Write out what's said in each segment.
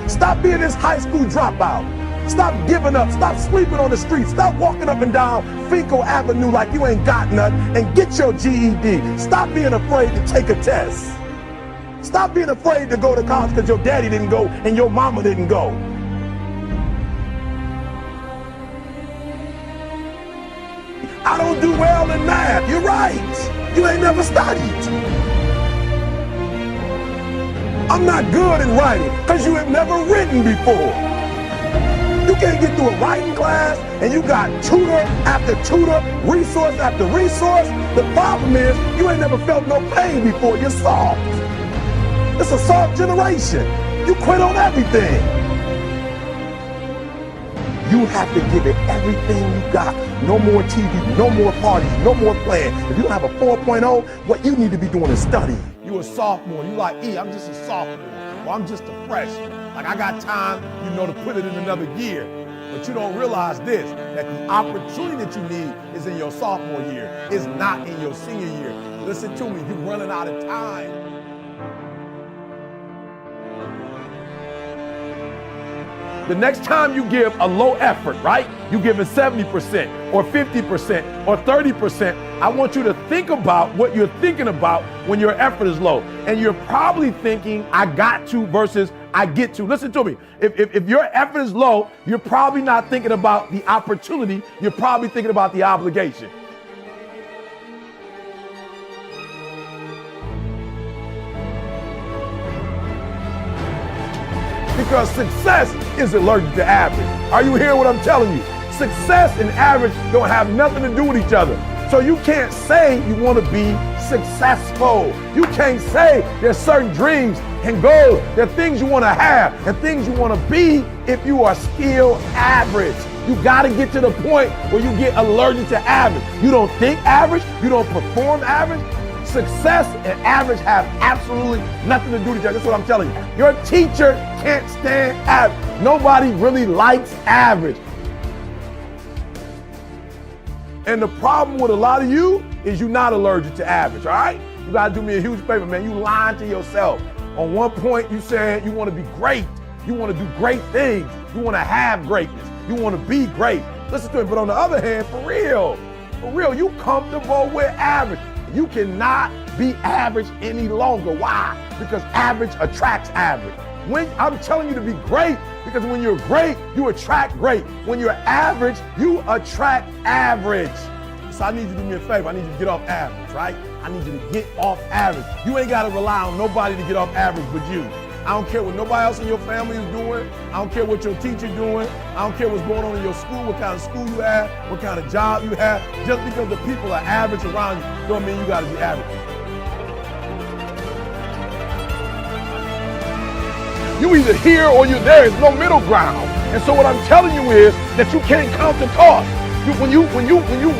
Stop being this high school dropout. Stop giving up. Stop sleeping on the street. Stop walking up and down Finkel Avenue like you ain't got nothing, and get your GED. Stop being afraid to take a test. Stop being afraid to go to college because your daddy didn't go and your mama didn't go. I don't do well in math. You're right. You ain't never studied. I'm not good in writing because you have never written before. You can't get through a writing class and you got tutor after tutor, resource after resource. The problem is you ain't never felt no pain before. You're soft. It's a soft generation. You quit on everything. You have to give it everything you got. No more TV, no more parties, no more playing. If you don't have a 4.0, what you need to be doing is studying. You a sophomore, you like, I'm just a sophomore, or I'm just a freshman. Like I got time, to put it in another year. But you don't realize this, that the opportunity that you need is in your sophomore year. It's not in your senior year. Listen to me, you're running out of time. The next time you give a low effort, right? You give it 70% or 50% or 30%. I want you to think about what you're thinking about when your effort is low. And you're probably thinking, I got to versus I get to. Listen to me. If your effort is low, you're probably not thinking about the opportunity. You're probably thinking about the obligation. Because success is allergic to average. Are you hearing what I'm telling you? Success and average don't have nothing to do with each other. So you can't say you want to be successful. You can't say there's certain dreams and goals. There are things you want to have and things you want to be if you are still average. You got to get to the point where you get allergic to average. You don't think average. You don't perform average. Success and average have absolutely nothing to do with each other. That's what I'm telling you. Your teacher can't stand average. Nobody really likes average. And the problem with a lot of you is you're not allergic to average, all right? You gotta do me a huge favor, man. You lying to yourself. On one point, you said you wanna be great. You wanna do great things. You wanna have greatness. You wanna be great. Listen to me, but on the other hand, for real, you comfortable with average. You cannot be average any longer. Why? Because average attracts average. When I'm telling you to be great, because when you're great, you attract great. When you're average, you attract average. So I need you to do me a favor. I need you to get off average, right? I need you to get off average. You ain't got to rely on nobody to get off average but you. I don't care what nobody else in your family is doing. I don't care what your teacher's doing. I don't care what's going on in your school, what kind of school you have, what kind of job you have. Just because the people are average around you don't mean you got to be average. You either here or you're there. There's no middle ground. And so what I'm telling you is that you can't count the cost. When you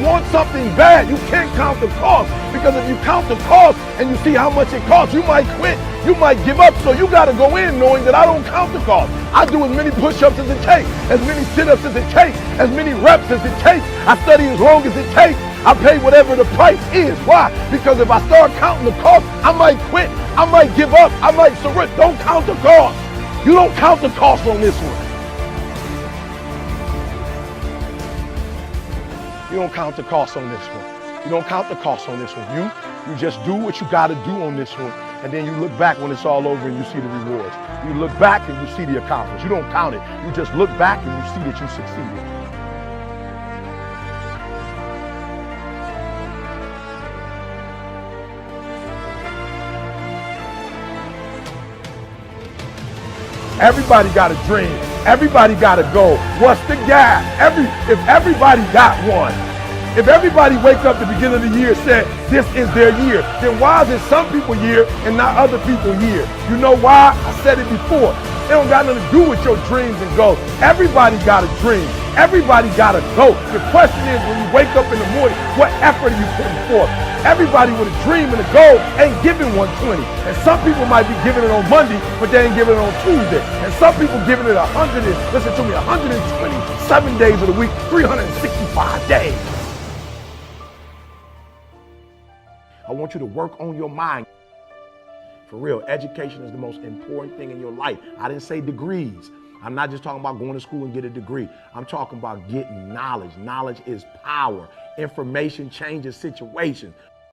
want something bad, you can't count the cost. Because if you count the cost and you see how much it costs, you might quit. You might give up. So you got to go in knowing that I don't count the cost. I do as many push-ups as it takes, as many sit-ups as it takes, as many reps as it takes. I study as long as it takes. I pay whatever the price is. Why? Because if I start counting the cost, I might quit. I might give up. I might surrender. Don't count the cost. You don't count the cost on this one. You don't count the cost on this one. You don't count the cost on this one. You just do what you got to do on this one. And then you look back when it's all over and you see the rewards. You look back and you see the accomplishments. You don't count it. You just look back and you see that you succeeded. Everybody got a dream. Everybody got a goal. What's the gap? If everybody got one, if everybody wakes up at the beginning of the year and said, this is their year, then why is it some people's year and not other people's year? You know why? I said it before. It don't got nothing to do with your dreams and goals. Everybody got a dream. Everybody got a goal. The question is, when you wake up in the morning, what effort are you putting forth? Everybody with a dream and a goal ain't giving 120. And some people might be giving it on Monday, but they ain't giving it on Tuesday. And some people giving it 127 days of the week, 365 days. I want you to work on your mind. For real, education is the most important thing in your life. I didn't say degrees. I'm not just talking about going to school and get a degree. I'm talking about getting knowledge. Knowledge is power. Information changes situations.